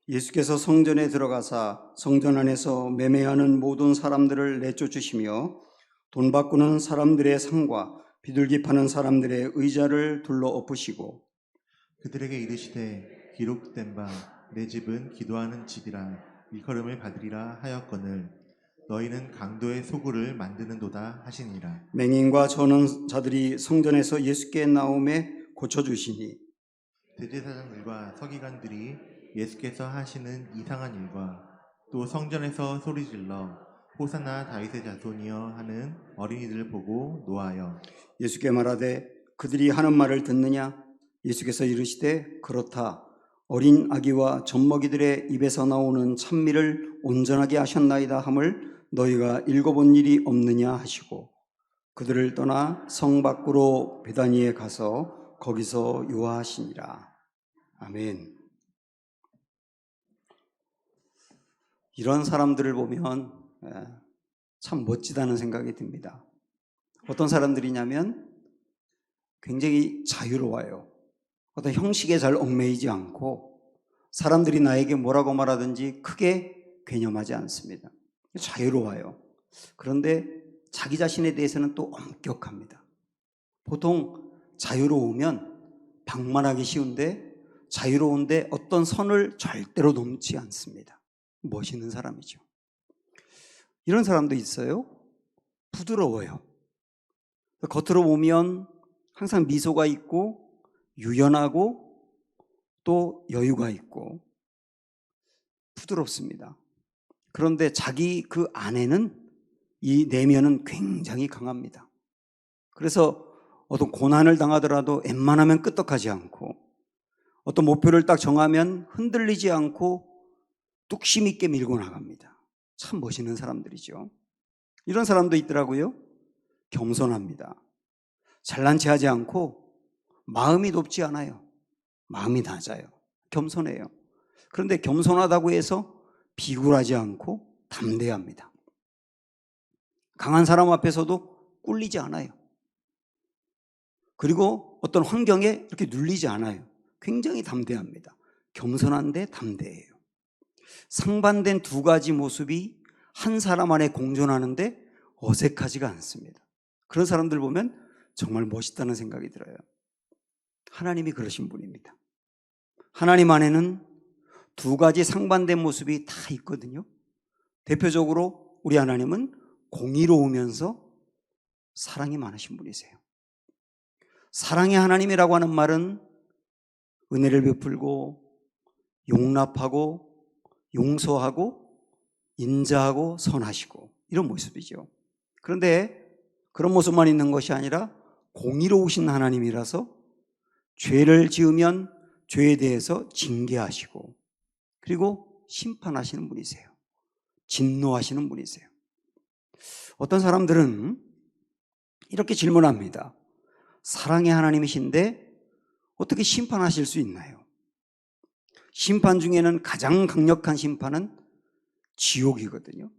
예수께서 성전에 들어가사 성전 안에서 매매하는 모든 사람들을 내쫓으시며 돈 바꾸는 사람들의 상과 비둘기 파는 사람들의 의자를 둘러 엎으시고 그들에게 이르시되 기록된 바 내 집은 기도하는 집이라 일컬음을 받으리라 하였거늘 너희는 강도의 소굴을 만드는도다 하시니라. 맹인과 저는 자들이 성전에서 예수께 나오매 고쳐주시니 대제사장들과 서기관들이 예수께서 하시는 이상한 일과 또 성전에서 소리질러 호사나 다윗의 자손이여 하는 어린이들을 보고 노하여 예수께 말하되 그들이 하는 말을 듣느냐? 예수께서 이르시되 그렇다. 어린 아기와 젖먹이들의 입에서 나오는 찬미를 온전하게 하셨나이다 함을 너희가 읽어본 일이 없느냐 하시고 그들을 떠나 성 밖으로 베다니에 가서 거기서 유화하시니라. 아멘. 이런 사람들을 보면 참 멋지다는 생각이 듭니다. 어떤 사람들이냐면 굉장히 자유로워요. 어떤 형식에 잘 얽매이지 않고 사람들이 나에게 뭐라고 말하든지 크게 괴념하지 않습니다. 자유로워요. 그런데 자기 자신에 대해서는 또 엄격합니다. 보통 자유로우면 방만하기 쉬운데 자유로운데 어떤 선을 절대로 넘지 않습니다. 멋있는 사람이죠. 이런 사람도 있어요. 부드러워요. 겉으로 보면 항상 미소가 있고 유연하고 또 여유가 있고 부드럽습니다. 그런데 자기 그 안에는 이 내면은 굉장히 강합니다. 그래서 어떤 고난을 당하더라도 웬만하면 끄떡하지 않고 어떤 목표를 딱 정하면 흔들리지 않고 뚝심 있게 밀고 나갑니다. 참 멋있는 사람들이죠. 이런 사람도 있더라고요. 겸손합니다. 잘난 체 하지 않고 마음이 높지 않아요. 마음이 낮아요. 겸손해요. 그런데 겸손하다고 해서 비굴하지 않고 담대합니다. 강한 사람 앞에서도 꿀리지 않아요. 그리고 어떤 환경에 이렇게 눌리지 않아요. 굉장히 담대합니다. 겸손한데 담대해요. 상반된 두 가지 모습이 한 사람 안에 공존하는데 어색하지가 않습니다. 그런 사람들 보면 정말 멋있다는 생각이 들어요. 하나님이 그러신 분입니다. 하나님 안에는 두 가지 상반된 모습이 다 있거든요. 대표적으로 우리 하나님은 공의로우면서 사랑이 많으신 분이세요. 사랑의 하나님이라고 하는 말은 은혜를 베풀고 용납하고 용서하고 인자하고 선하시고 이런 모습이죠. 그런데 그런 모습만 있는 것이 아니라 공의로우신 하나님이라서 죄를 지으면 죄에 대해서 징계하시고 그리고 심판하시는 분이세요. 진노하시는 분이세요. 어떤 사람들은 이렇게 질문합니다. 사랑의 하나님이신데 어떻게 심판하실 수 있나요? 심판 중에는 가장 강력한 심판은 지옥이거든요.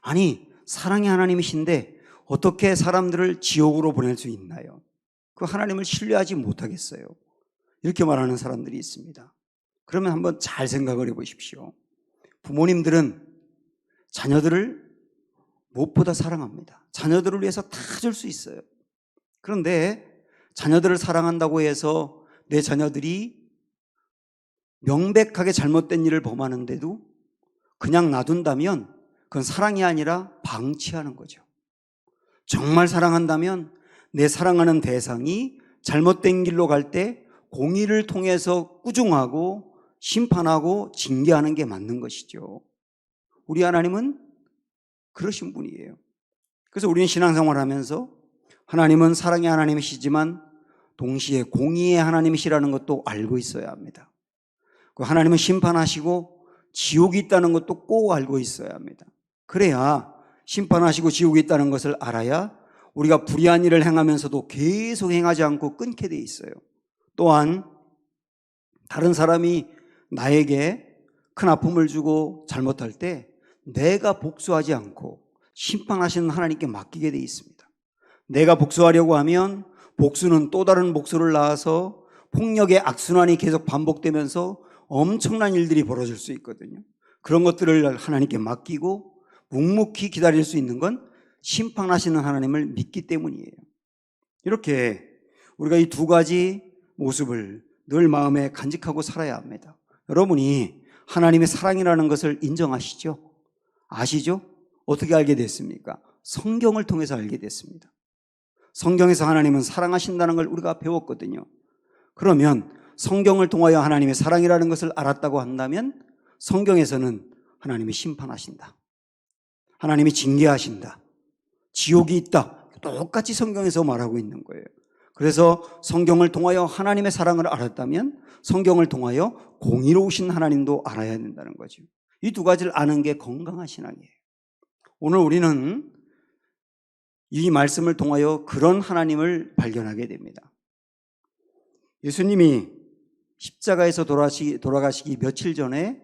아니, 사랑의 하나님이신데 어떻게 사람들을 지옥으로 보낼 수 있나요? 그 하나님을 신뢰하지 못하겠어요. 이렇게 말하는 사람들이 있습니다. 그러면 한번 잘 생각을 해보십시오. 부모님들은 자녀들을 무엇보다 사랑합니다. 자녀들을 위해서 다 줄 수 있어요. 그런데 자녀들을 사랑한다고 해서 내 자녀들이 명백하게 잘못된 일을 범하는데도 그냥 놔둔다면 그건 사랑이 아니라 방치하는 거죠. 정말 사랑한다면 내 사랑하는 대상이 잘못된 길로 갈 때 공의를 통해서 꾸중하고 심판하고 징계하는 게 맞는 것이죠. 우리 하나님은 그러신 분이에요. 그래서 우리는 신앙생활을 하면서 하나님은 사랑의 하나님이시지만 동시에 공의의 하나님이시라는 것도 알고 있어야 합니다. 하나님은 심판하시고 지옥이 있다는 것도 꼭 알고 있어야 합니다. 그래야 심판하시고 지옥이 있다는 것을 알아야 우리가 불의한 일을 행하면서도 계속 행하지 않고 끊게 돼 있어요. 또한 다른 사람이 나에게 큰 아픔을 주고 잘못할 때 내가 복수하지 않고 심판하시는 하나님께 맡기게 돼 있습니다. 내가 복수하려고 하면 복수는 또 다른 복수를 낳아서 폭력의 악순환이 계속 반복되면서 엄청난 일들이 벌어질 수 있거든요. 그런 것들을 하나님께 맡기고 묵묵히 기다릴 수 있는 건 심판하시는 하나님을 믿기 때문이에요. 이렇게 우리가 이 두 가지 모습을 늘 마음에 간직하고 살아야 합니다. 여러분이 하나님의 사랑이라는 것을 인정하시죠? 아시죠? 어떻게 알게 됐습니까? 성경을 통해서 알게 됐습니다. 성경에서 하나님은 사랑하신다는 걸 우리가 배웠거든요. 그러면 성경을 통하여 하나님의 사랑이라는 것을 알았다고 한다면 성경에서는 하나님이 심판하신다, 하나님이 징계하신다, 지옥이 있다, 똑같이 성경에서 말하고 있는 거예요. 그래서 성경을 통하여 하나님의 사랑을 알았다면 성경을 통하여 공의로우신 하나님도 알아야 된다는 거죠. 이 두 가지를 아는 게 건강한 신앙이에요. 오늘 우리는 이 말씀을 통하여 그런 하나님을 발견하게 됩니다. 예수님이 십자가에서 돌아가시기 며칠 전에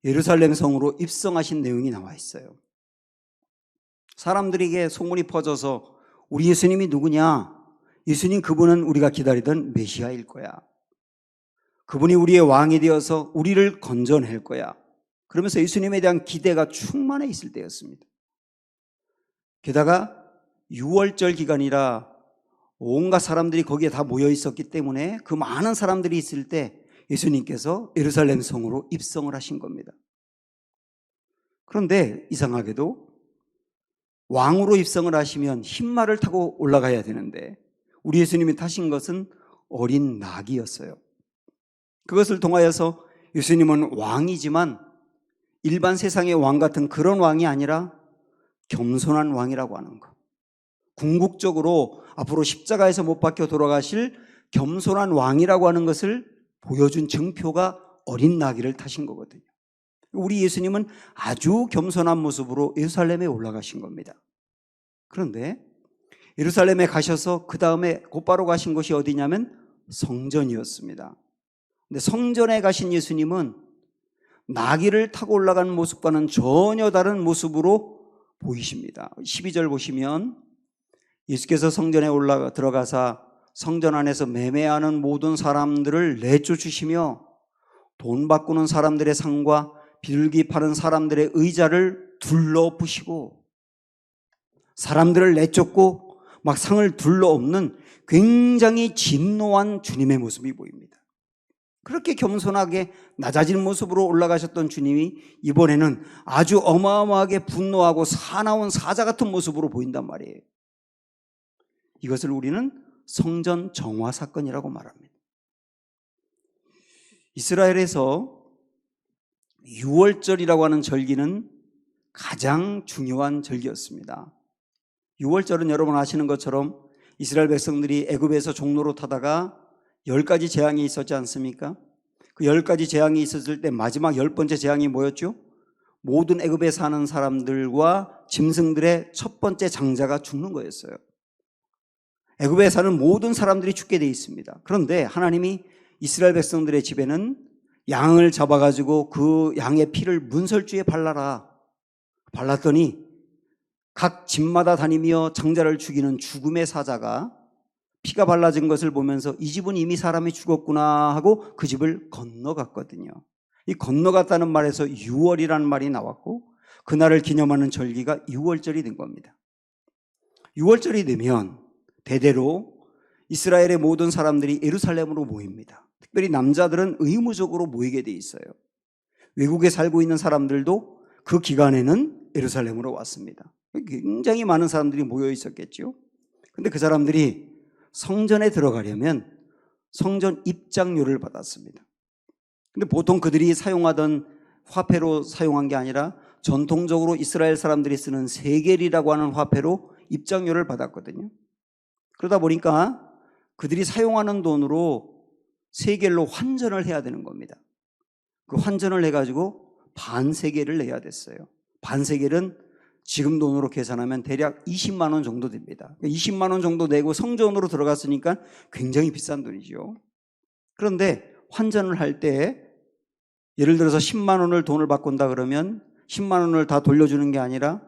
예루살렘 성으로 입성하신 내용이 나와 있어요. 사람들에게 소문이 퍼져서 우리 예수님이 누구냐? 예수님 그분은 우리가 기다리던 메시아일 거야. 그분이 우리의 왕이 되어서 우리를 건져낼 거야. 그러면서 예수님에 대한 기대가 충만해 있을 때였습니다. 게다가 6월절 기간이라 온갖 사람들이 거기에 다 모여 있었기 때문에 그 많은 사람들이 있을 때 예수님께서 예루살렘 성으로 입성을 하신 겁니다. 그런데 이상하게도 왕으로 입성을 하시면 흰말을 타고 올라가야 되는데 우리 예수님이 타신 것은 어린 낙이었어요. 그것을 통하여서 예수님은 왕이지만 일반 세상의 왕 같은 그런 왕이 아니라 겸손한 왕이라고 하는 것. 궁극적으로 앞으로 십자가에서 못 박혀 돌아가실 겸손한 왕이라고 하는 것을 보여준 증표가 어린 나귀를 타신 거거든요. 우리 예수님은 아주 겸손한 모습으로 예루살렘에 올라가신 겁니다. 그런데 예루살렘에 가셔서 그 다음에 곧바로 가신 곳이 어디냐면 성전이었습니다. 근데 성전에 가신 예수님은 나귀를 타고 올라가는 모습과는 전혀 다른 모습으로 보이십니다. 12절 보시면 예수께서 성전에 들어가사 성전 안에서 매매하는 모든 사람들을 내쫓으시며 돈 바꾸는 사람들의 상과 비둘기 파는 사람들의 의자를 둘러부시고 사람들을 내쫓고 막 상을 둘러엎는 굉장히 진노한 주님의 모습이 보입니다. 그렇게 겸손하게 낮아진 모습으로 올라가셨던 주님이 이번에는 아주 어마어마하게 분노하고 사나운 사자 같은 모습으로 보인단 말이에요. 이것을 우리는 성전 정화 사건이라고 말합니다. 이스라엘에서 6월절이라고 하는 절기는 가장 중요한 절기였습니다. 6월절은 여러분 아시는 것처럼 이스라엘 백성들이 애굽에서 종로로 타다가 10가지 재앙이 있었지 않습니까? 그 10가지 재앙이 있었을 때 마지막 10번째 재앙이 뭐였죠? 모든 애굽에 사는 사람들과 짐승들의 첫 번째 장자가 죽는 거였어요. 애굽에 사는 모든 사람들이 죽게 돼 있습니다. 그런데 하나님이 이스라엘 백성들의 집에는 양을 잡아가지고 그 양의 피를 문설주에 발라라. 발랐더니 각 집마다 다니며 장자를 죽이는 죽음의 사자가 피가 발라진 것을 보면서 이 집은 이미 사람이 죽었구나 하고 그 집을 건너갔거든요. 이 건너갔다는 말에서 6월이라는 말이 나왔고 그날을 기념하는 절기가 6월절이 된 겁니다. 6월절이 되면 대대로 이스라엘의 모든 사람들이 예루살렘으로 모입니다. 특별히 남자들은 의무적으로 모이게 돼 있어요. 외국에 살고 있는 사람들도 그 기간에는 예루살렘으로 왔습니다. 굉장히 많은 사람들이 모여 있었겠죠. 그런데 그 사람들이 성전에 들어가려면 성전 입장료를 받았습니다. 근데 보통 그들이 사용하던 화폐로 사용한 게 아니라 전통적으로 이스라엘 사람들이 쓰는 세겔이라고 하는 화폐로 입장료를 받았거든요. 그러다 보니까 그들이 사용하는 돈으로 세겔로 환전을 해야 되는 겁니다. 그 환전을 해가지고 반세겔을 내야 됐어요. 반세겔은 지금 돈으로 계산하면 대략 20만 원 정도 됩니다. 20만 원 정도 내고 성전으로 들어갔으니까 굉장히 비싼 돈이죠. 그런데 환전을 할 때 예를 들어서 10만 원을 돈을 바꾼다 그러면 10만 원을 다 돌려주는 게 아니라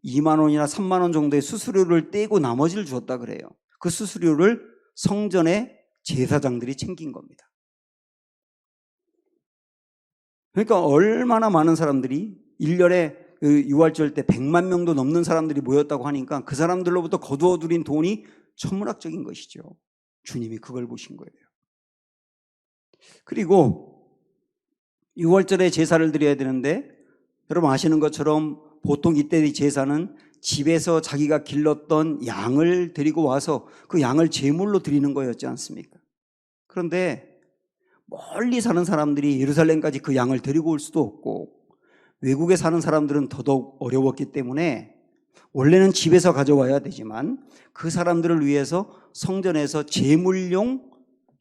2만 원이나 3만 원 정도의 수수료를 떼고 나머지를 주었다 그래요. 그 수수료를 성전의 제사장들이 챙긴 겁니다. 그러니까 얼마나 많은 사람들이 1년에 그 유월절 때 100만 명도 넘는 사람들이 모였다고 하니까 그 사람들로부터 거두어들인 돈이 천문학적인 것이죠. 주님이 그걸 보신 거예요. 그리고 유월절에 제사를 드려야 되는데 여러분 아시는 것처럼 보통 이때의 제사는 집에서 자기가 길렀던 양을 데리고 와서 그 양을 제물로 드리는 거였지 않습니까? 그런데 멀리 사는 사람들이 예루살렘까지 그 양을 데리고 올 수도 없고 외국에 사는 사람들은 더더욱 어려웠기 때문에 원래는 집에서 가져와야 되지만 그 사람들을 위해서 성전에서 제물용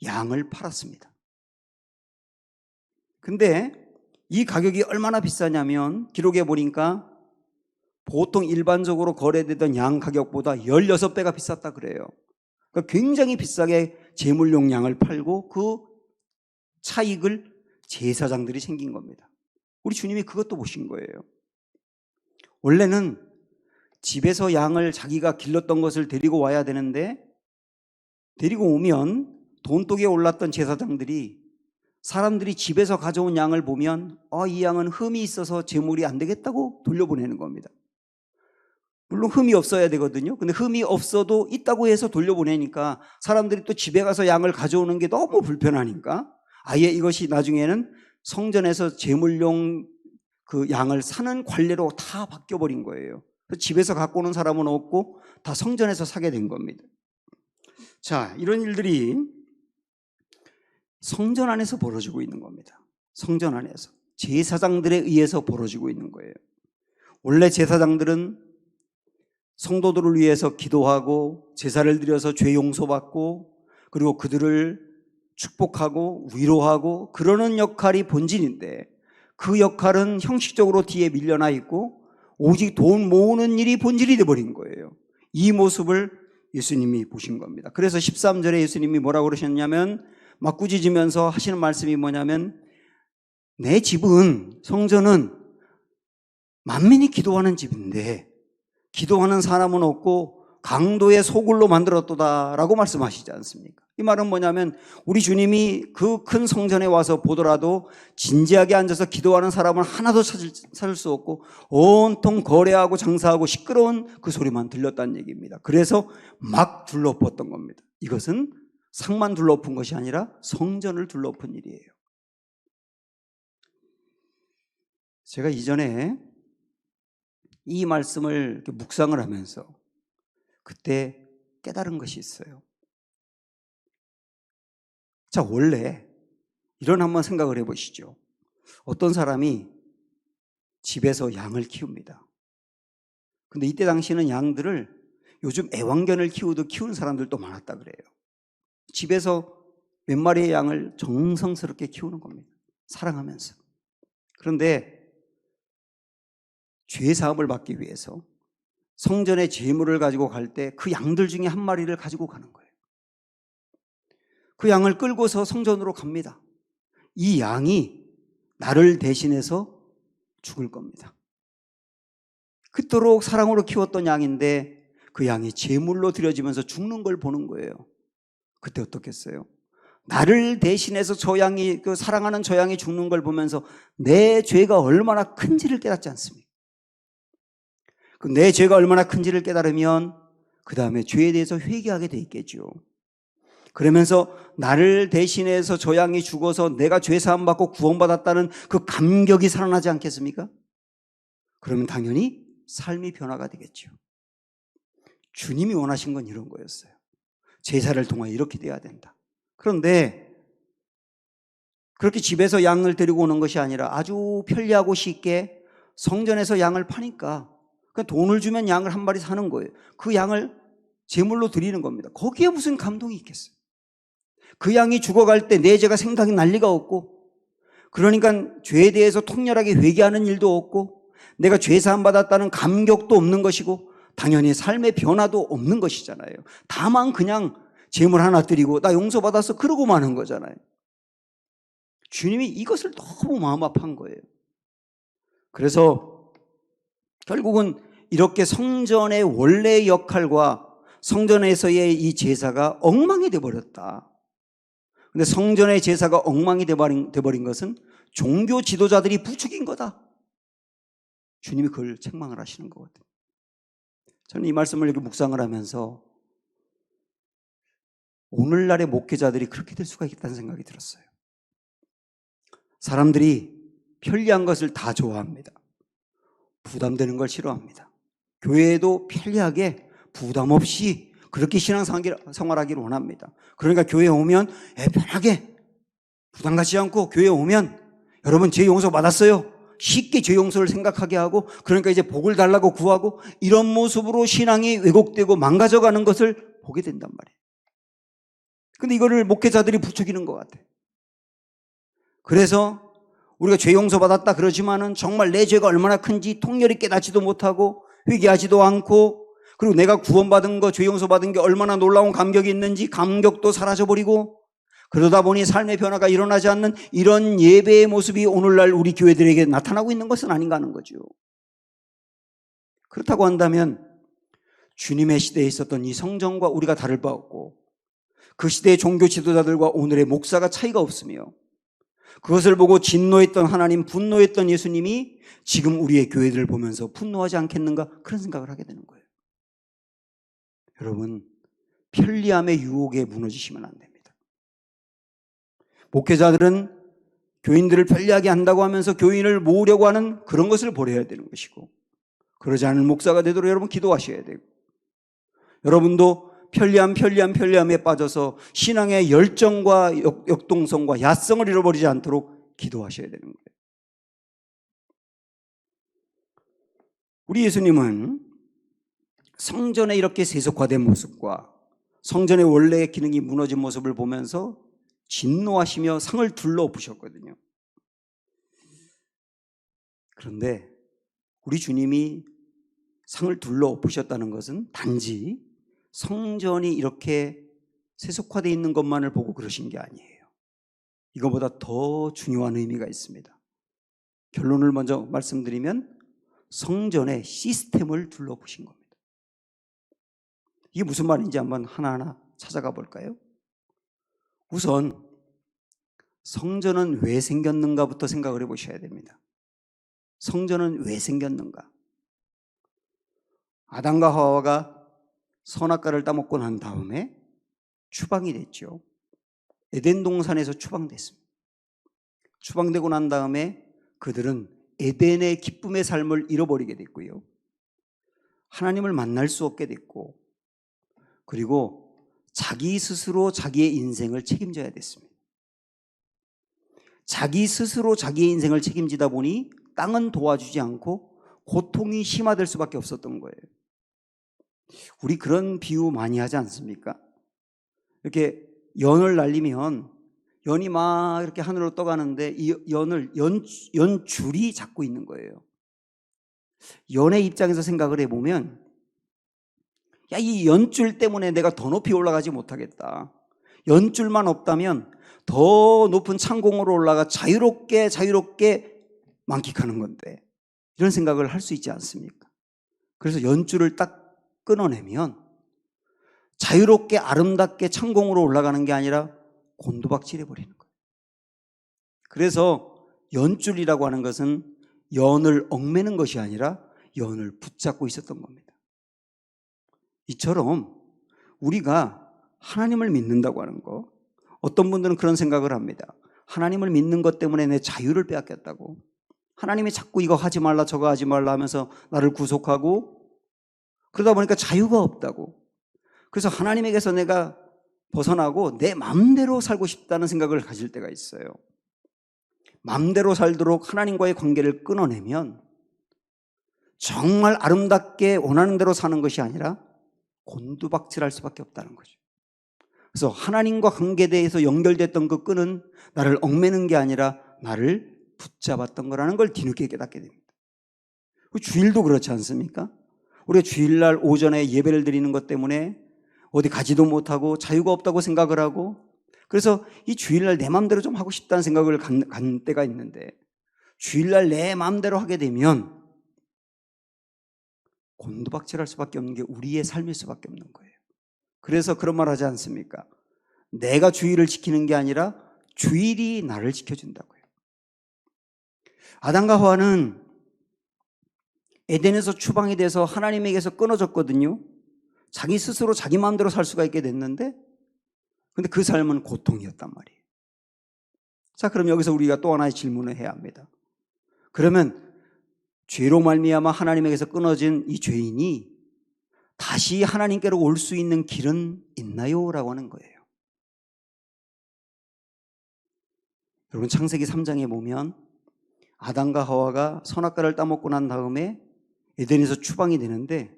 양을 팔았습니다. 근데 이 가격이 얼마나 비싸냐면 기록에 보니까 보통 일반적으로 거래되던 양 가격보다 16배가 비쌌다 그래요. 그러니까 굉장히 비싸게 제물용 양을 팔고 그 차익을 제사장들이 챙긴 겁니다. 우리 주님이 그것도 보신 거예요. 원래는 집에서 양을 자기가 길렀던 것을 데리고 와야 되는데 데리고 오면 돈독에 올랐던 제사장들이 사람들이 집에서 가져온 양을 보면 이 양은 흠이 있어서 제물이 안 되겠다고 돌려보내는 겁니다. 물론 흠이 없어야 되거든요. 근데 흠이 없어도 있다고 해서 돌려보내니까 사람들이 또 집에 가서 양을 가져오는 게 너무 불편하니까 아예 이것이 나중에는 성전에서 제물용 그 양을 사는 관례로 다 바뀌어버린 거예요. 집에서 갖고 오는 사람은 없고 다 성전에서 사게 된 겁니다. 자, 이런 일들이 성전 안에서 벌어지고 있는 겁니다. 성전 안에서 제사장들에 의해서 벌어지고 있는 거예요. 원래 제사장들은 성도들을 위해서 기도하고 제사를 드려서 죄 용서받고 그리고 그들을 축복하고 위로하고 그러는 역할이 본질인데 그 역할은 형식적으로 뒤에 밀려나 있고 오직 돈 모으는 일이 본질이 되어버린 거예요. 이 모습을 예수님이 보신 겁니다. 그래서 13절에 예수님이 뭐라고 그러셨냐면 막 꾸짖으면서 하시는 말씀이 뭐냐면 내 집은 성전은 만민이 기도하는 집인데 기도하는 사람은 없고 강도의 소굴로 만들었도다라고 말씀하시지 않습니까? 이 말은 뭐냐면 우리 주님이 그 큰 성전에 와서 보더라도 진지하게 앉아서 기도하는 사람을 하나도 찾을 수 없고 온통 거래하고 장사하고 시끄러운 그 소리만 들렸다는 얘기입니다. 그래서 막 둘러엎었던 겁니다. 이것은 상만 둘러엎은 것이 아니라 성전을 둘러엎은 일이에요. 제가 이전에 이 말씀을 이렇게 묵상을 하면서 그때 깨달은 것이 있어요. 자, 원래 이런 한번 생각을 해보시죠. 어떤 사람이 집에서 양을 키웁니다. 근데 이때 당시에는 양들을 요즘 애완견을 키우듯 키우는 사람들도 많았다 그래요. 집에서 몇 마리의 양을 정성스럽게 키우는 겁니다. 사랑하면서. 그런데 죄 사함을 받기 위해서 성전에 제물을 가지고 갈 때 그 양들 중에 한 마리를 가지고 가는 거예요. 그 양을 끌고서 성전으로 갑니다. 이 양이 나를 대신해서 죽을 겁니다. 그토록 사랑으로 키웠던 양인데 그 양이 제물로 드려지면서 죽는 걸 보는 거예요. 그때 어떻겠어요? 나를 대신해서 저 양이, 그 사랑하는 저 양이 죽는 걸 보면서 내 죄가 얼마나 큰지를 깨닫지 않습니까? 내 죄가 얼마나 큰지를 깨달으면 그 다음에 죄에 대해서 회개하게 돼 있겠죠. 그러면서 나를 대신해서 저 양이 죽어서 내가 죄 사함 받고 구원받았다는 그 감격이 살아나지 않겠습니까? 그러면 당연히 삶이 변화가 되겠죠. 주님이 원하신 건 이런 거였어요. 제사를 통하여 이렇게 돼야 된다. 그런데 그렇게 집에서 양을 데리고 오는 것이 아니라 아주 편리하고 쉽게 성전에서 양을 파니까 그러니까 돈을 주면 양을 한 마리 사는 거예요. 그 양을 제물로 드리는 겁니다. 거기에 무슨 감동이 있겠어요? 그 양이 죽어갈 때 내 죄가 생각이 날 리가 없고 그러니까 죄에 대해서 통렬하게 회개하는 일도 없고 내가 죄 사함 받았다는 감격도 없는 것이고 당연히 삶의 변화도 없는 것이잖아요. 다만 그냥 제물 하나 드리고 나 용서받았어 그러고 마는 거잖아요. 주님이 이것을 너무 마음 아파한 거예요. 그래서 결국은 이렇게 성전의 원래의 역할과 성전에서의 이 제사가 엉망이 되어버렸다. 근데 성전의 제사가 엉망이 되어버린 것은 종교 지도자들이 부추긴 거다. 주님이 그걸 책망을 하시는 거거든요. 저는 이 말씀을 이렇게 묵상을 하면서 오늘날의 목회자들이 그렇게 될 수가 있다는 생각이 들었어요. 사람들이 편리한 것을 다 좋아합니다. 부담되는 걸 싫어합니다. 교회에도 편리하게 부담 없이 그렇게 신앙생활하기를 원합니다. 그러니까 교회에 오면 편하게 부담 갖지 않고 교회에 오면 여러분 죄 용서 받았어요. 쉽게 죄 용서를 생각하게 하고 그러니까 이제 복을 달라고 구하고 이런 모습으로 신앙이 왜곡되고 망가져가는 것을 보게 된단 말이에요. 근데 이거를 목회자들이 부추기는 것 같아요. 그래서 우리가 죄 용서 받았다 그러지만은 정말 내 죄가 얼마나 큰지 통렬히 깨닫지도 못하고 회개하지도 않고 그리고 내가 구원받은 거, 죄 용서 받은 게 얼마나 놀라운 감격이 있는지 감격도 사라져버리고 그러다 보니 삶의 변화가 일어나지 않는 이런 예배의 모습이 오늘날 우리 교회들에게 나타나고 있는 것은 아닌가 하는 거죠. 그렇다고 한다면 주님의 시대에 있었던 이 성전과 우리가 다를 바 없고 그 시대의 종교 지도자들과 오늘의 목사가 차이가 없으며 그것을 보고 진노했던 하나님, 분노했던 예수님이 지금 우리의 교회들을 보면서 분노하지 않겠는가 그런 생각을 하게 되는 거예요. 여러분, 편리함의 유혹에 무너지시면 안 됩니다. 목회자들은 교인들을 편리하게 한다고 하면서 교인을 모으려고 하는 그런 것을 버려야 되는 것이고 그러지 않은 목사가 되도록 여러분 기도하셔야 되고 여러분도 편리함에 빠져서 신앙의 열정과 역동성과 야성을 잃어버리지 않도록 기도하셔야 되는 거예요. 우리 예수님은 성전에 이렇게 세속화된 모습과 성전의 원래의 기능이 무너진 모습을 보면서 진노하시며 상을 둘러엎으셨거든요. 그런데 우리 주님이 상을 둘러엎으셨다는 것은 단지 성전이 이렇게 세속화되어 있는 것만을 보고 그러신 게 아니에요. 이거보다 더 중요한 의미가 있습니다. 결론을 먼저 말씀드리면 성전의 시스템을 둘러보신 겁니다. 이게 무슨 말인지 한번 하나하나 찾아가 볼까요? 우선 성전은 왜 생겼는가부터 생각을 해보셔야 됩니다. 성전은 왜 생겼는가? 아담과 하와가 선악과를 따먹고 난 다음에 추방이 됐죠. 에덴 동산에서 추방됐습니다. 추방되고 난 다음에 그들은 에덴의 기쁨의 삶을 잃어버리게 됐고요. 하나님을 만날 수 없게 됐고 그리고 자기 스스로 자기의 인생을 책임져야 됐습니다. 자기 스스로 자기의 인생을 책임지다 보니 땅은 도와주지 않고 고통이 심화될 수밖에 없었던 거예요. 우리 그런 비유 많이 하지 않습니까? 이렇게 연을 날리면 연이 막 이렇게 하늘로 떠가는데 이 연줄이 잡고 있는 거예요. 연의 입장에서 생각을 해보면 야, 이 연줄 때문에 내가 더 높이 올라가지 못하겠다. 연줄만 없다면 더 높은 창공으로 올라가 자유롭게 만끽하는 건데 이런 생각을 할 수 있지 않습니까? 그래서 연줄을 딱 끊어내면 자유롭게 아름답게 창공으로 올라가는 게 아니라 곤두박질해 버리는 거예요. 그래서 연줄이라고 하는 것은 연을 얽매는 것이 아니라 연을 붙잡고 있었던 겁니다. 이처럼 우리가 하나님을 믿는다고 하는 거, 어떤 분들은 그런 생각을 합니다. 하나님을 믿는 것 때문에 내 자유를 빼앗겼다고. 하나님이 자꾸 이거 하지 말라 저거 하지 말라 하면서 나를 구속하고 그러다 보니까 자유가 없다고. 그래서 하나님에게서 내가 벗어나고 내 마음대로 살고 싶다는 생각을 가질 때가 있어요. 마음대로 살도록 하나님과의 관계를 끊어내면 정말 아름답게 원하는 대로 사는 것이 아니라 곤두박질할 수밖에 없다는 거죠. 그래서 하나님과 관계에 대해서 연결됐던 그 끈은 나를 얽매는 게 아니라 나를 붙잡았던 거라는 걸 뒤늦게 깨닫게 됩니다. 주일도 그렇지 않습니까? 우리가 주일날 오전에 예배를 드리는 것 때문에 어디 가지도 못하고 자유가 없다고 생각을 하고 그래서 이 주일날 내 마음대로 좀 하고 싶다는 생각을 갖는 때가 있는데 주일날 내 마음대로 하게 되면 곤두박질할 수밖에 없는 게 우리의 삶일 수밖에 없는 거예요. 그래서 그런 말 하지 않습니까? 내가 주일을 지키는 게 아니라 주일이 나를 지켜준다고요. 아담과 하와는 에덴에서 추방이 돼서 하나님에게서 끊어졌거든요. 자기 스스로 자기 마음대로 살 수가 있게 됐는데, 근데 그 삶은 고통이었단 말이에요. 자, 그럼 여기서 우리가 또 하나의 질문을 해야 합니다. 그러면 죄로 말미암아 하나님에게서 끊어진 이 죄인이 다시 하나님께로 올 수 있는 길은 있나요? 라고 하는 거예요. 여러분, 창세기 3장에 보면 아담과 하와가 선악과를 따먹고 난 다음에 에덴에서 추방이 되는데,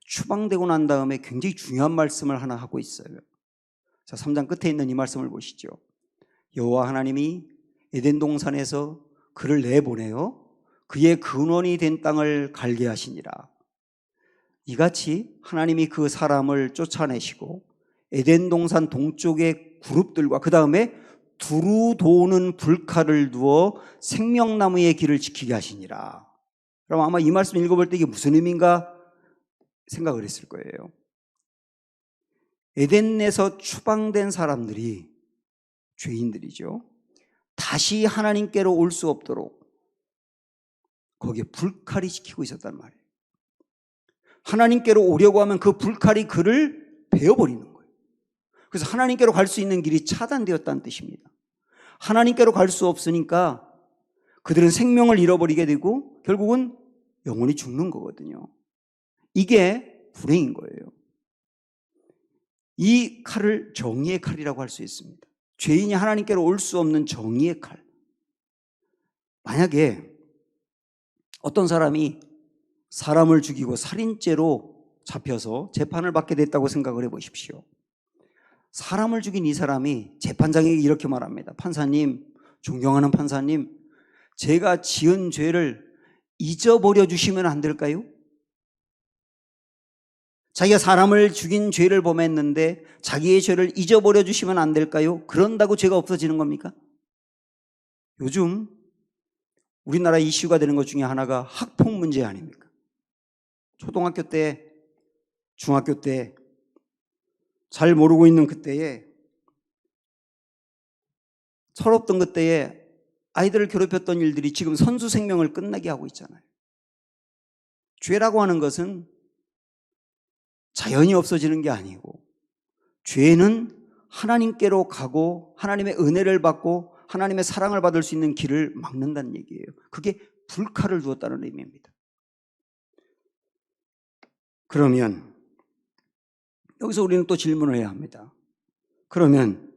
추방되고 난 다음에 굉장히 중요한 말씀을 하나 하고 있어요. 자, 3장 끝에 있는 이 말씀을 보시죠. 여호와 하나님이 에덴 동산에서 그를 내보내어 그의 근원이 된 땅을 갈게 하시니라. 이같이 하나님이 그 사람을 쫓아내시고 에덴 동산 동쪽의 그룹들과 그 다음에 두루 도는 불칼을 두어 생명나무의 길을 지키게 하시니라. 그럼 아마 이 말씀 읽어볼 때 이게 무슨 의미인가 생각을 했을 거예요. 에덴에서 추방된 사람들이, 죄인들이죠, 다시 하나님께로 올 수 없도록 거기에 불칼이 지키고 있었단 말이에요. 하나님께로 오려고 하면 그 불칼이 그를 베어버리는 거예요. 그래서 하나님께로 갈 수 있는 길이 차단되었다는 뜻입니다. 하나님께로 갈 수 없으니까 그들은 생명을 잃어버리게 되고 결국은 영원히 죽는 거거든요. 이게 불행인 거예요. 이 칼을 정의의 칼이라고 할 수 있습니다. 죄인이 하나님께로 올 수 없는 정의의 칼. 만약에 어떤 사람이 사람을 죽이고 살인죄로 잡혀서 재판을 받게 됐다고 생각을 해보십시오. 사람을 죽인 이 사람이 재판장에게 이렇게 말합니다. 판사님, 존경하는 판사님, 제가 지은 죄를 잊어버려 주시면 안 될까요? 자기가 사람을 죽인 죄를 범했는데 자기의 죄를 잊어버려 주시면 안 될까요? 그런다고 죄가 없어지는 겁니까? 요즘 우리나라 이슈가 되는 것 중에 하나가 학폭 문제 아닙니까? 초등학교 때, 중학교 때 잘 모르고 있는 그때에, 철없던 그때에 아이들을 괴롭혔던 일들이 지금 선수 생명을 끝나게 하고 있잖아요. 죄라고 하는 것은 자연히 없어지는 게 아니고, 죄는 하나님께로 가고 하나님의 은혜를 받고 하나님의 사랑을 받을 수 있는 길을 막는다는 얘기예요. 그게 불칼을 두었다는 의미입니다. 그러면 여기서 우리는 또 질문을 해야 합니다. 그러면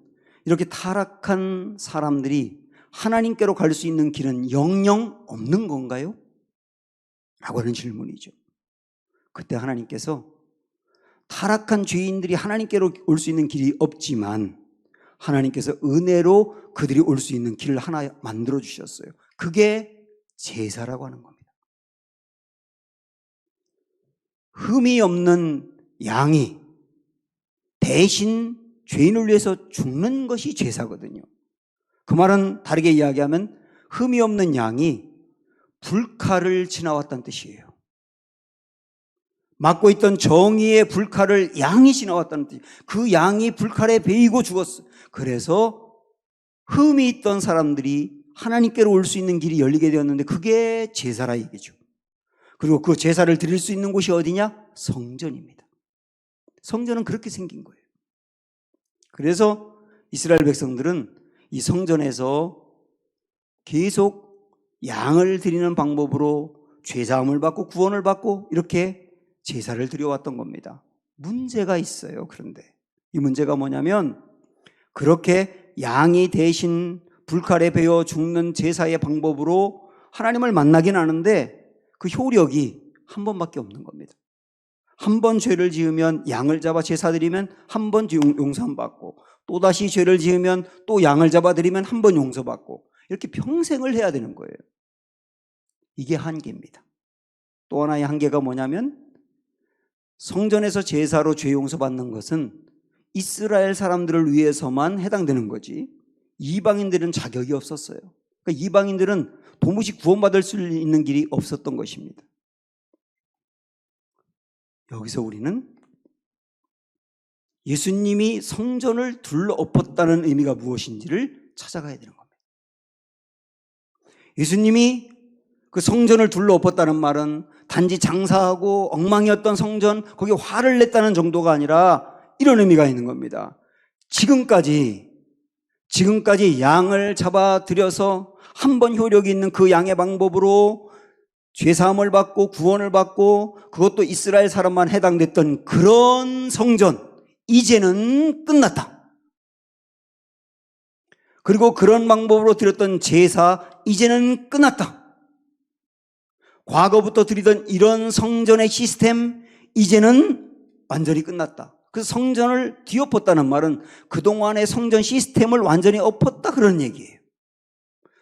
이렇게 타락한 사람들이 하나님께로 갈 수 있는 길은 영영 없는 건가요? 라고 하는 질문이죠. 그때 하나님께서 타락한 죄인들이 하나님께로 올 수 있는 길이 없지만 하나님께서 은혜로 그들이 올 수 있는 길을 하나 만들어 주셨어요. 그게 제사라고 하는 겁니다. 흠이 없는 양이 대신 죄인을 위해서 죽는 것이 제사거든요. 그 말은 다르게 이야기하면 흠이 없는 양이 불칼을 지나왔다는 뜻이에요. 맡고 있던 정의의 불칼을 양이 지나왔다는 뜻이에요. 그 양이 불칼에 베이고 죽었어요. 그래서 흠이 있던 사람들이 하나님께로 올 수 있는 길이 열리게 되었는데 그게 제사라 이거죠. 그리고 그 제사를 드릴 수 있는 곳이 어디냐? 성전입니다. 성전은 그렇게 생긴 거예요. 그래서 이스라엘 백성들은 이 성전에서 계속 양을 드리는 방법으로 죄사함을 받고 구원을 받고 이렇게 제사를 드려왔던 겁니다. 문제가 있어요. 그런데 이 문제가 뭐냐면, 그렇게 양이 대신 불칼에 베어 죽는 제사의 방법으로 하나님을 만나긴 하는데 그 효력이 한 번밖에 없는 겁니다. 한 번 죄를 지으면 양을 잡아 제사 드리면 한 번 용서받고, 또다시 죄를 지으면 또 양을 잡아 드리면 한 번 용서받고, 이렇게 평생을 해야 되는 거예요. 이게 한계입니다. 또 하나의 한계가 뭐냐면, 성전에서 제사로 죄 용서받는 것은 이스라엘 사람들을 위해서만 해당되는 거지 이방인들은 자격이 없었어요. 그러니까 이방인들은 도무지 구원받을 수 있는 길이 없었던 것입니다. 여기서 우리는 예수님이 성전을 둘러엎었다는 의미가 무엇인지를 찾아가야 되는 겁니다. 예수님이 그 성전을 둘러 엎었다는 말은 단지 장사하고 엉망이었던 성전, 거기에 화를 냈다는 정도가 아니라 이런 의미가 있는 겁니다. 지금까지 양을 잡아 들여서 한 번 효력이 있는 그 양의 방법으로 죄사함을 받고 구원을 받고 그것도 이스라엘 사람만 해당됐던 그런 성전, 이제는 끝났다. 그리고 그런 방법으로 드렸던 제사, 이제는 끝났다. 과거부터 드리던 이런 성전의 시스템, 이제는 완전히 끝났다. 그 성전을 뒤엎었다는 말은 그동안의 성전 시스템을 완전히 엎었다, 그런 얘기예요.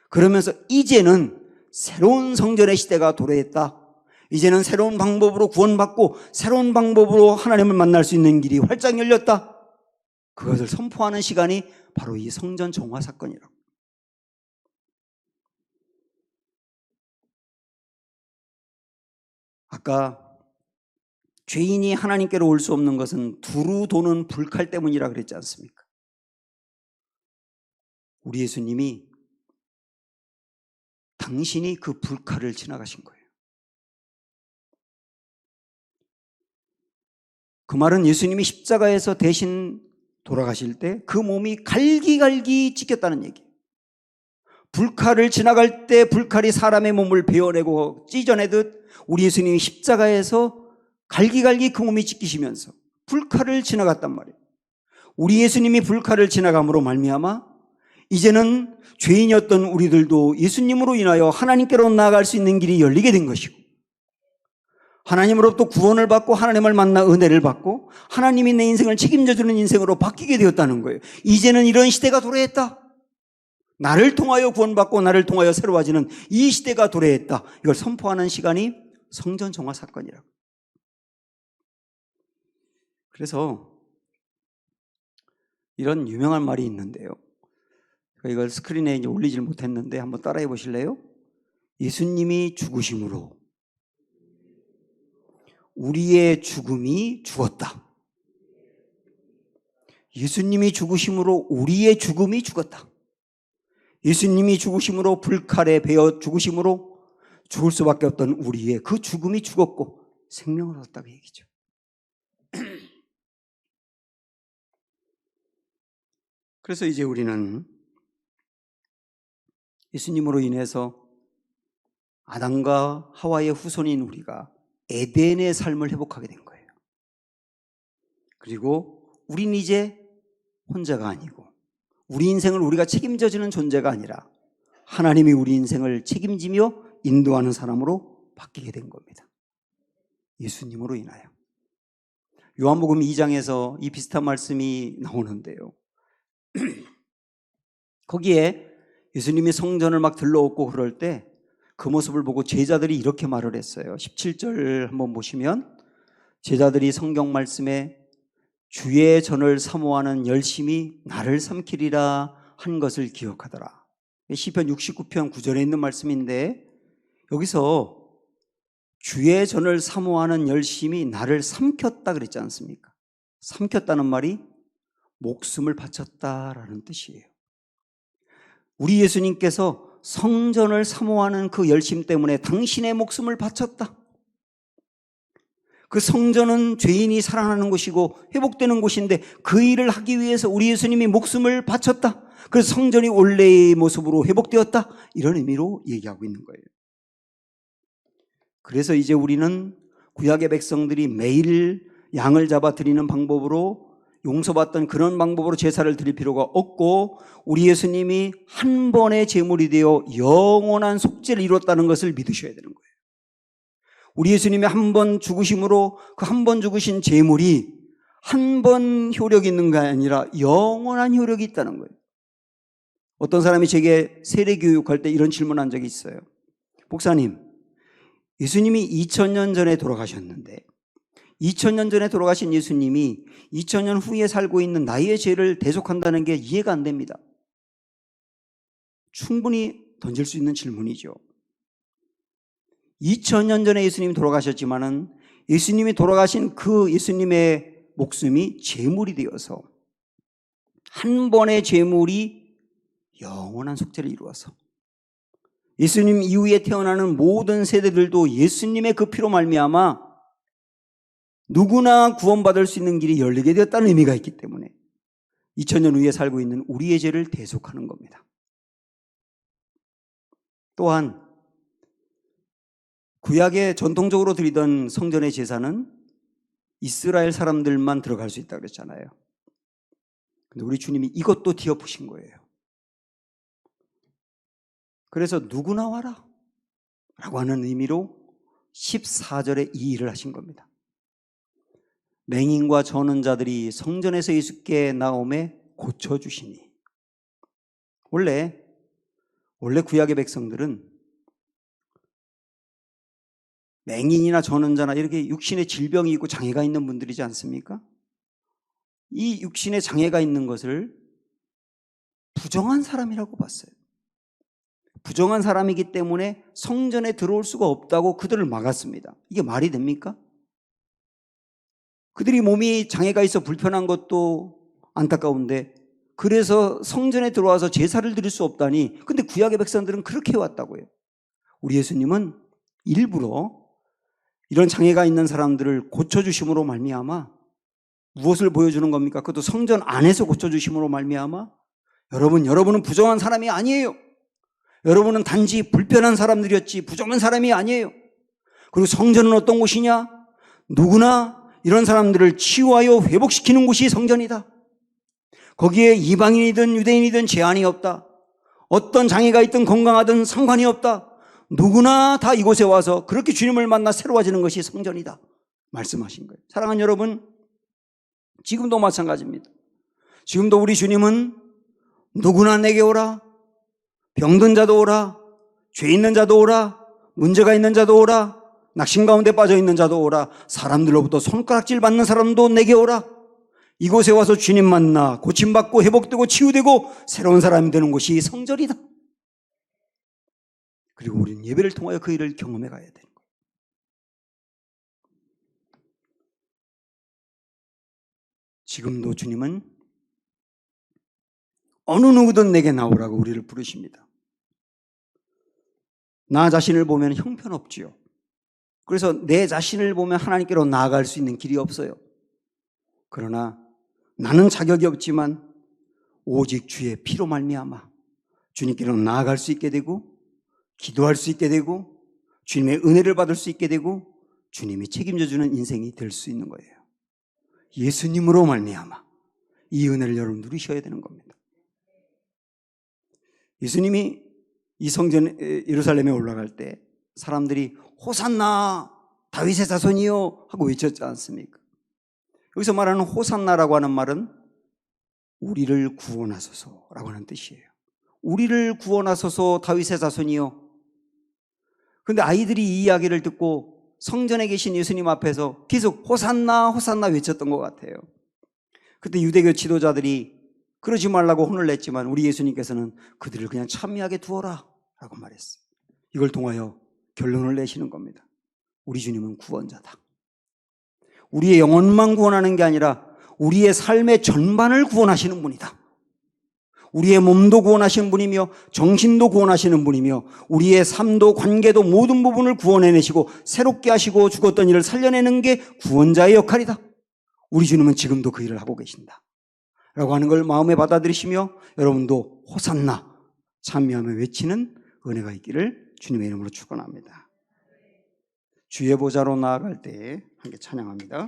그러면서 이제는 새로운 성전의 시대가 도래했다. 이제는 새로운 방법으로 구원받고 새로운 방법으로 하나님을 만날 수 있는 길이 활짝 열렸다. 그것을 선포하는 시간이 바로 이 성전 정화 사건이라고. 아까 죄인이 하나님께로 올 수 없는 것은 두루 도는 불칼 때문이라 그랬지 않습니까? 우리 예수님이 당신이 그 불칼을 지나가신 거예요. 그 말은 예수님이 십자가에서 대신 돌아가실 때 그 몸이 갈기갈기 찢겼다는 얘기예요. 불칼을 지나갈 때 불칼이 사람의 몸을 베어내고 찢어내듯 우리 예수님이 십자가에서 갈기갈기 그 몸이 찢기시면서 불칼을 지나갔단 말이에요. 우리 예수님이 불칼을 지나감으로 말미암아 이제는 죄인이었던 우리들도 예수님으로 인하여 하나님께로 나아갈 수 있는 길이 열리게 된 것이고, 하나님으로부터 구원을 받고 하나님을 만나 은혜를 받고 하나님이 내 인생을 책임져주는 인생으로 바뀌게 되었다는 거예요. 이제는 이런 시대가 도래했다. 나를 통하여 구원받고 나를 통하여 새로워지는 이 시대가 도래했다. 이걸 선포하는 시간이 성전 정화 사건이라고. 그래서 이런 유명한 말이 있는데요. 이걸 스크린에 이제 올리질 못했는데 한번 따라해 보실래요? 예수님이 죽으심으로 우리의 죽음이 죽었다. 예수님이 죽으심으로 우리의 죽음이 죽었다. 예수님이 죽으심으로 불칼에 베어 죽으심으로 죽을 수밖에 없던 우리의 그 죽음이 죽었고 생명을 얻었다고 얘기죠. 그래서 이제 우리는 예수님으로 인해서 아담과 하와의 후손인 우리가 에덴의 삶을 회복하게 된 거예요. 그리고 우린 이제 혼자가 아니고 우리 인생을 우리가 책임져주는 존재가 아니라 하나님이 우리 인생을 책임지며 인도하는 사람으로 바뀌게 된 겁니다. 예수님으로 인하여. 요한복음 2장에서 이 비슷한 말씀이 나오는데요. 거기에 예수님이 성전을 막 들러엎고 그럴 때 그 모습을 보고 제자들이 이렇게 말을 했어요. 17절 한번 보시면 제자들이 성경 말씀에 주의 전을 사모하는 열심이 나를 삼키리라 한 것을 기억하더라. 시편 69편 9절에 있는 말씀인데 여기서 주의 전을 사모하는 열심이 나를 삼켰다 그랬지 않습니까? 삼켰다는 말이 목숨을 바쳤다라는 뜻이에요. 우리 예수님께서 성전을 사모하는 그 열심 때문에 당신의 목숨을 바쳤다. 그 성전은 죄인이 살아나는 곳이고 회복되는 곳인데 그 일을 하기 위해서 우리 예수님이 목숨을 바쳤다. 그래서 성전이 원래의 모습으로 회복되었다. 이런 의미로 얘기하고 있는 거예요. 그래서 이제 우리는 구약의 백성들이 매일 양을 잡아 드리는 방법으로 용서받던 그런 방법으로 제사를 드릴 필요가 없고 우리 예수님이 한 번의 제물이 되어 영원한 속죄를 이뤘다는 것을 믿으셔야 되는 거예요. 우리 예수님이 한 번 죽으심으로 그 한 번 죽으신 제물이 한 번 효력이 있는 게 아니라 영원한 효력이 있다는 거예요. 어떤 사람이 제게 세례교육할 때 이런 질문한 적이 있어요. 목사님, 예수님이 2000년 전에 돌아가셨는데 2000년 전에 돌아가신 예수님이 2000년 후에 살고 있는 나의 죄를 대속한다는 게 이해가 안 됩니다. 충분히 던질 수 있는 질문이죠. 2000년 전에 예수님이 돌아가셨지만은 예수님이 돌아가신 그 예수님의 목숨이 제물이 되어서 한 번의 제물이 영원한 속죄를 이루어서 예수님 이후에 태어나는 모든 세대들도 예수님의 그 피로 말미암아 누구나 구원받을 수 있는 길이 열리게 되었다는 의미가 있기 때문에 2000년 후에 살고 있는 우리의 죄를 대속하는 겁니다. 또한 구약에 전통적으로 드리던 성전의 제사는 이스라엘 사람들만 들어갈 수 있다고 그랬잖아요. 근데 우리 주님이 이것도 뒤엎으신 거예요. 그래서 누구나 와라 라고 하는 의미로 14절에 이 일을 하신 겁니다. 맹인과 저는 자들이 성전에서 예수께 나오매 고쳐주시니. 원래 구약의 백성들은 맹인이나 전원자나 이렇게 육신에 질병이 있고 장애가 있는 분들이지 않습니까? 이 육신에 장애가 있는 것을 부정한 사람이라고 봤어요. 부정한 사람이기 때문에 성전에 들어올 수가 없다고 그들을 막았습니다. 이게 말이 됩니까? 그들이 몸이 장애가 있어 불편한 것도 안타까운데 그래서 성전에 들어와서 제사를 드릴 수 없다니. 근데 구약의 백성들은 그렇게 해왔다고요. 우리 예수님은 일부러 이런 장애가 있는 사람들을 고쳐주심으로 말미암아 무엇을 보여주는 겁니까? 그것도 성전 안에서 고쳐주심으로 말미암아 여러분은 부정한 사람이 아니에요. 여러분은 단지 불편한 사람들이었지 부정한 사람이 아니에요. 그리고 성전은 어떤 곳이냐? 누구나 이런 사람들을 치유하여 회복시키는 곳이 성전이다. 거기에 이방인이든 유대인이든 제한이 없다. 어떤 장애가 있든 건강하든 상관이 없다. 누구나 다 이곳에 와서 그렇게 주님을 만나 새로워지는 것이 성전이다 말씀하신 거예요. 사랑하는 여러분, 지금도 마찬가지입니다. 지금도 우리 주님은 누구나 내게 오라, 병든 자도 오라, 죄 있는 자도 오라, 문제가 있는 자도 오라, 낙심 가운데 빠져 있는 자도 오라, 사람들로부터 손가락질 받는 사람도 내게 오라. 이곳에 와서 주님 만나 고침받고 회복되고 치유되고 새로운 사람이 되는 곳이 성전이다. 그리고 우리는 예배를 통하여 그 일을 경험해 가야 되는 거예요. 지금도 주님은 어느 누구든 내게 나오라고 우리를 부르십니다. 나 자신을 보면 형편없지요. 그래서 내 자신을 보면 하나님께로 나아갈 수 있는 길이 없어요. 그러나 나는 자격이 없지만 오직 주의 피로 말미암아 주님께로 나아갈 수 있게 되고 기도할 수 있게 되고 주님의 은혜를 받을 수 있게 되고 주님이 책임져 주는 인생이 될 수 있는 거예요. 예수님으로 말미암아 이 은혜를 여러분 누리셔야 되는 겁니다. 예수님이 이 성전 예루살렘에 올라갈 때 사람들이 호산나 다윗의 자손이요 하고 외쳤지 않습니까? 여기서 말하는 호산나라고 하는 말은 우리를 구원하소서라고 하는 뜻이에요. 우리를 구원하소서 다윗의 자손이요. 그런데 아이들이 이 이야기를 듣고 성전에 계신 예수님 앞에서 계속 호산나 호산나 외쳤던 것 같아요. 그때 유대교 지도자들이 그러지 말라고 혼을 냈지만 우리 예수님께서는 그들을 그냥 찬미하게 두어라 라고 말했어요. 이걸 통하여 결론을 내시는 겁니다. 우리 주님은 구원자다. 우리의 영혼만 구원하는 게 아니라 우리의 삶의 전반을 구원하시는 분이다. 우리의 몸도 구원하시는 분이며 정신도 구원하시는 분이며 우리의 삶도 관계도 모든 부분을 구원해내시고 새롭게 하시고 죽었던 일을 살려내는 게 구원자의 역할이다. 우리 주님은 지금도 그 일을 하고 계신다 라고 하는 걸 마음에 받아들이시며 여러분도 호산나 찬미하며 외치는 은혜가 있기를 주님의 이름으로 축원합니다. 주의 보좌로 나아갈 때 함께 찬양합니다.